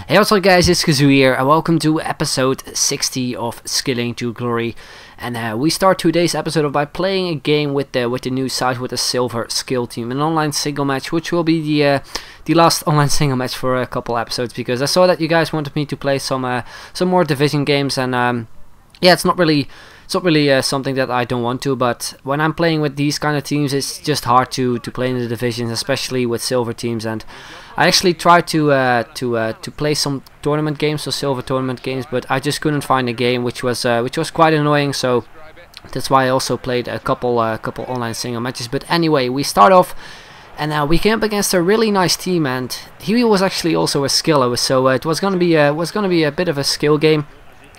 Hey, what's up guys, it's Scissor here and welcome to episode 60 of Skilling to Glory. And we start today's episode by playing a game with the new side with the Silver skill team. An online single match, which will be the last online single match for a couple episodes, because I saw that you guys wanted me to play some more division games, and yeah, it's not really something that I don't want to, but when I'm playing with these kind of teams, it's just hard to play in the divisions, especially with silver teams. And I actually tried to play some tournament games, so silver tournament games, but I just couldn't find a game, which was quite annoying. So that's why I also played a couple online single matches. But anyway, we start off, and we came up against a really nice team, and he was actually also a skiller, so it was gonna be a bit of a skill game.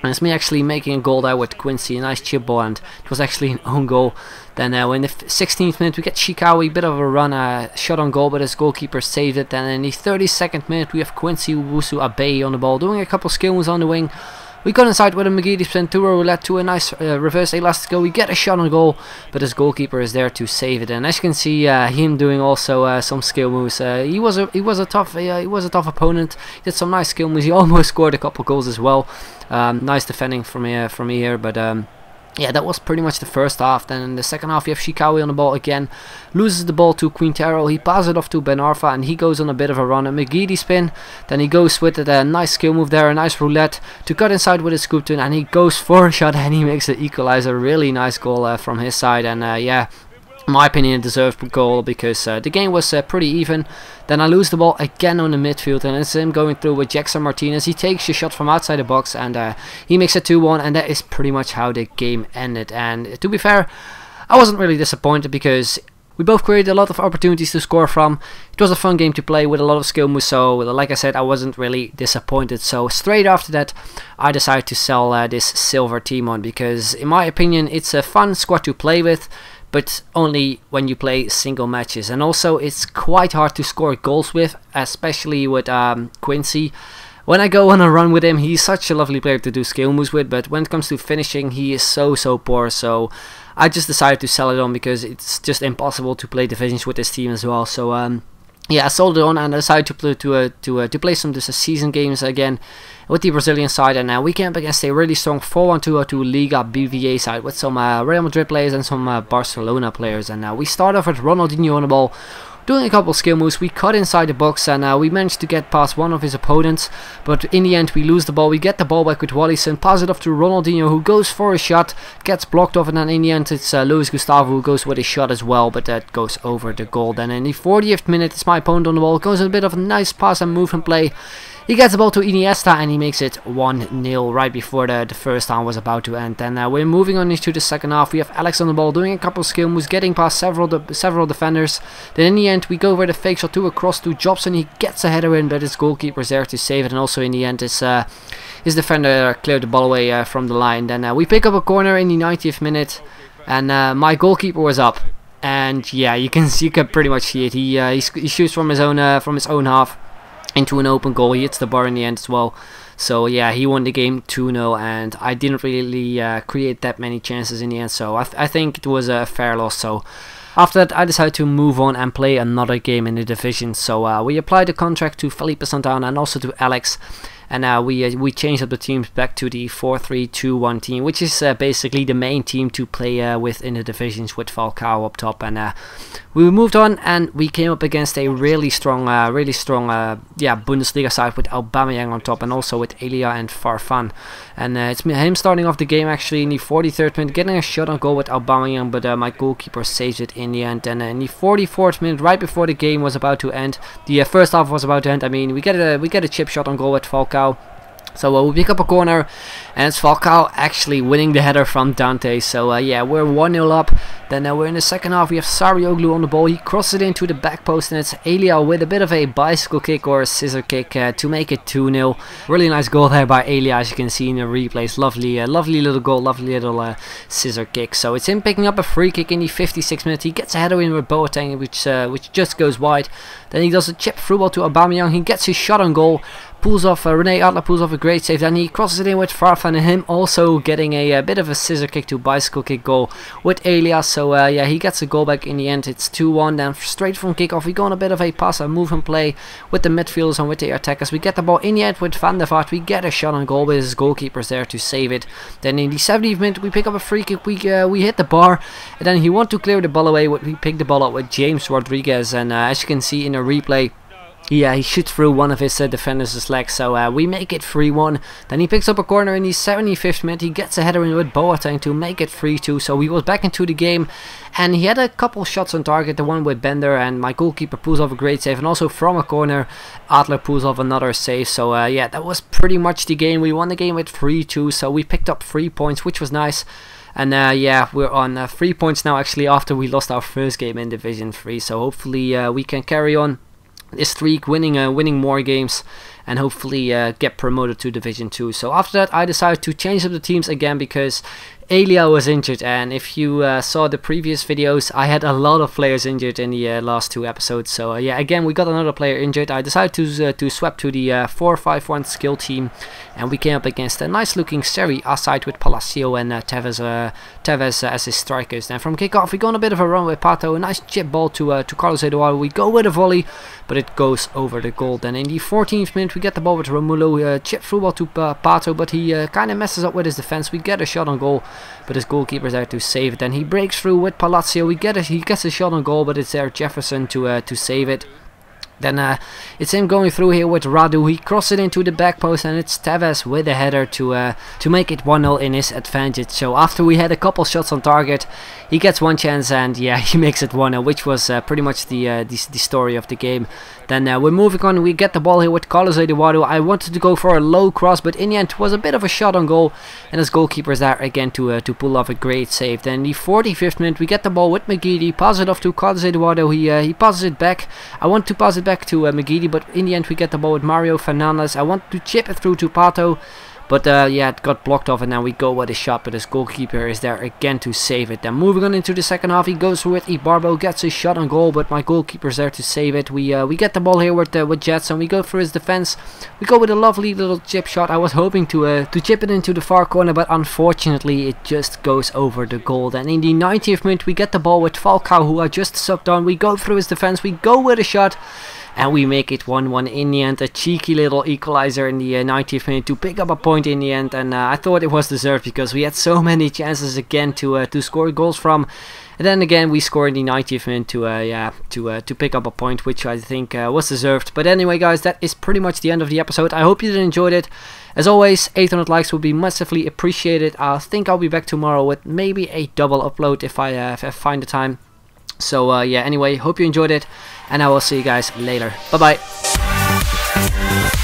And it's me actually making a goal there with Quincy, a nice chip ball, and it was actually an own goal. Then in the 16th minute we get Shikawi, bit of a run, shot on goal, but his goalkeeper saved it. Then in the 32nd minute we have Quincy Wusu Abe on the ball, doing a couple skill moves on the wing. We got inside with a McGee spin tour, led to a nice reverse elastico. We get a shot on goal, but his goalkeeper is there to save it. And as you can see, him doing also some skill moves. He was a tough opponent. He did some nice skill moves. He almost scored a couple goals as well. Nice defending from me here, but yeah, that was pretty much the first half. Then in the second half, you have Shikawi on the ball again, loses the ball to Quintero. He passes it off to Ben Arfa, and he goes on a bit of a run. A McGee spin, then he goes with it, a nice skill move there, a nice roulette to cut inside with his scoop turn, and he goes for a shot, and he makes the equalizer. Really nice goal from his side, and yeah, in my opinion, deserved goal, because the game was pretty even. Then I lose the ball again on the midfield, and it's him going through with Jackson Martinez. He takes a shot from outside the box, and he makes it 2-1, and that is pretty much how the game ended. And to be fair, I wasn't really disappointed, because we both created a lot of opportunities to score from. It was a fun game to play with a lot of skill moves, so like I said, I wasn't really disappointed. So straight after that, I decided to sell this silver team on, because in my opinion, it's a fun squad to play with, but only when you play single matches. And also it's quite hard to score goals with, especially with Quincy. When I go on a run with him, he's such a lovely player to do skill moves with, but when it comes to finishing, he is so poor. So I just decided to sell it on, because it's just impossible to play divisions with this team as well. So yeah, I sold it on, and I decided to play some season games again with the Brazilian side. And we came up against a really strong 4-1-2-2 Liga BVA side with some Real Madrid players and some Barcelona players. And we start off with Ronaldinho on the ball, doing a couple skill moves. We cut inside the box, and we managed to get past one of his opponents, but in the end we lose the ball. We get the ball back with Wallison, pass it off to Ronaldinho, who goes for a shot, gets blocked off, and then in the end it's Luis Gustavo who goes with a shot as well, but that goes over the goal. Then in the 40th minute, it's my opponent on the ball, goes a bit of a nice pass and move and play. He gets the ball to Iniesta, and he makes it 1-0 right before the first half was about to end. And we're moving on into the second half. We have Alex on the ball, doing a couple of skill moves, getting past several defenders. Then in the end, we go with a fake shot to a cross to Jobson. He gets a header in, but his goalkeeper is there to save it. And also in the end, his defender cleared the ball away from the line. Then we pick up a corner in the 90th minute, and my goalkeeper was up. And yeah, you can pretty much see it. He shoots from his own half into an open goal. He hits the bar in the end as well. So yeah, he won the game 2-0, and I didn't really create that many chances in the end, so I think it was a fair loss. So after that, I decided to move on and play another game in the division. So we applied the contract to Felipe Santana and also to Alex, and we changed up the teams back to the 4-3-2-1 team, which is basically the main team to play with in the divisions, with Falcao up top. And we moved on, and we came up against a really strong yeah, Bundesliga side with Aubameyang on top, and also with Elia and Farfan. And it's him starting off the game actually in the 43rd minute, getting a shot on goal with Aubameyang, but my goalkeeper saves it in the end. And in the 44th minute, right before the game was about to end, the first half was about to end, I mean, we get a chip shot on goal with Falcao. So we pick up a corner, and it's Falcao actually winning the header from Dante. So yeah, we're 1-0 up. Then we're in the second half. We have Sarioglu on the ball. He crosses it into the back post, and it's Elia with a bit of a bicycle kick or a scissor kick to make it 2-0. Really nice goal there by Elia, as you can see in the replays. Lovely little goal, lovely little scissor kick. So it's him picking up a free kick in the 56th minute. He gets a header in with Boateng, which just goes wide. Then he does a chip through ball to Aubameyang. He gets his shot on goal, Rene Adler pulls off a great save, then he crosses it in with Farfan, and him also getting a bit of a scissor kick to bicycle kick goal with Elia. So yeah, he gets a goal back in the end. It's 2-1. Then straight from kickoff we go on a bit of a pass and move and play with the midfielders and with the attackers. We get the ball in the end with Van der Vaart. We get a shot on goal, but his goalkeeper's there to save it. Then in the 70th minute we pick up a free kick. We hit the bar, and then he want to clear the ball away. We pick the ball up with James Rodriguez, and as you can see in a replay, yeah, he shoots through one of his defenders' legs, so we make it 3-1. Then he picks up a corner in the 75th minute. He gets a header in with Boateng to make it 3-2. So he was back into the game, and he had a couple shots on target. The one with Bender, and my goalkeeper pulls off a great save, and also from a corner, Adler pulls off another save. So yeah, that was pretty much the game. We won the game with 3-2, so we picked up 3 points, which was nice. And yeah, we're on 3 points now, actually, after we lost our first game in Division 3. So hopefully we can carry on this streak, winning more games, and hopefully get promoted to Division 2. So after that I decided to change up the teams again because Elia was injured, and if you saw the previous videos, I had a lot of players injured in the last 2 episodes. So yeah, again we got another player injured. I decided to swap to the 4-5-1 skill team, and we came up against a nice looking Serie A side with Palacio and Tevez as his strikers. Then from kickoff we go on a bit of a run with Pato, a nice chip ball to Carlos Eduardo. We go with a volley, but it goes over the goal. Then in the 14th minute we get the ball with Romulo, chip through ball to Pato, but he kind of messes up with his defense. We get a shot on goal, but his goalkeeper's there to save it. Then he breaks through with Palacio. He gets a shot on goal, but it's there Jefferson to save it. Then it's him going through here with Radu. He crosses it into the back post, and it's Tevez with a header to make it 1-0 in his advantage. So after we had a couple shots on target, he gets one chance, and yeah, he makes it 1-0, which was pretty much the story of the game. Then we're moving on. We get the ball here with Carlos Eduardo. I wanted to go for a low cross, but in the end it was a bit of a shot on goal, and his goalkeeper is there again to pull off a great save. Then the 45th minute we get the ball with McGeady, pass it off to Carlos Eduardo. He passes it back. I want to pass it back to McGeady, but in the end we get the ball with Mario Fernandez. I want to chip it through to Pato, but yeah, it got blocked off, and now we go with a shot, but his goalkeeper is there again to save it. Then moving on into the second half, he goes through it. Ibarbo gets a shot on goal, but my goalkeeper is there to save it. We get the ball here with Jetson. We go through his defense. We go with a lovely little chip shot. I was hoping to chip it into the far corner, but unfortunately it just goes over the goal. Then in the 90th minute we get the ball with Falcao, who I just subbed on. We go through his defense. We go with a shot, and we make it 1-1 in the end. A cheeky little equalizer in the 90th minute to pick up a point in the end, and I thought it was deserved because we had so many chances again to score goals from. And then again we scored in the 90th minute to pick up a point, which I think was deserved. But anyway guys, that is pretty much the end of the episode. I hope you did enjoy it. As always, 800 likes would be massively appreciated. I think I'll be back tomorrow with maybe a double upload if I find the time. So yeah, anyway, hope you enjoyed it, and I will see you guys later. Bye bye.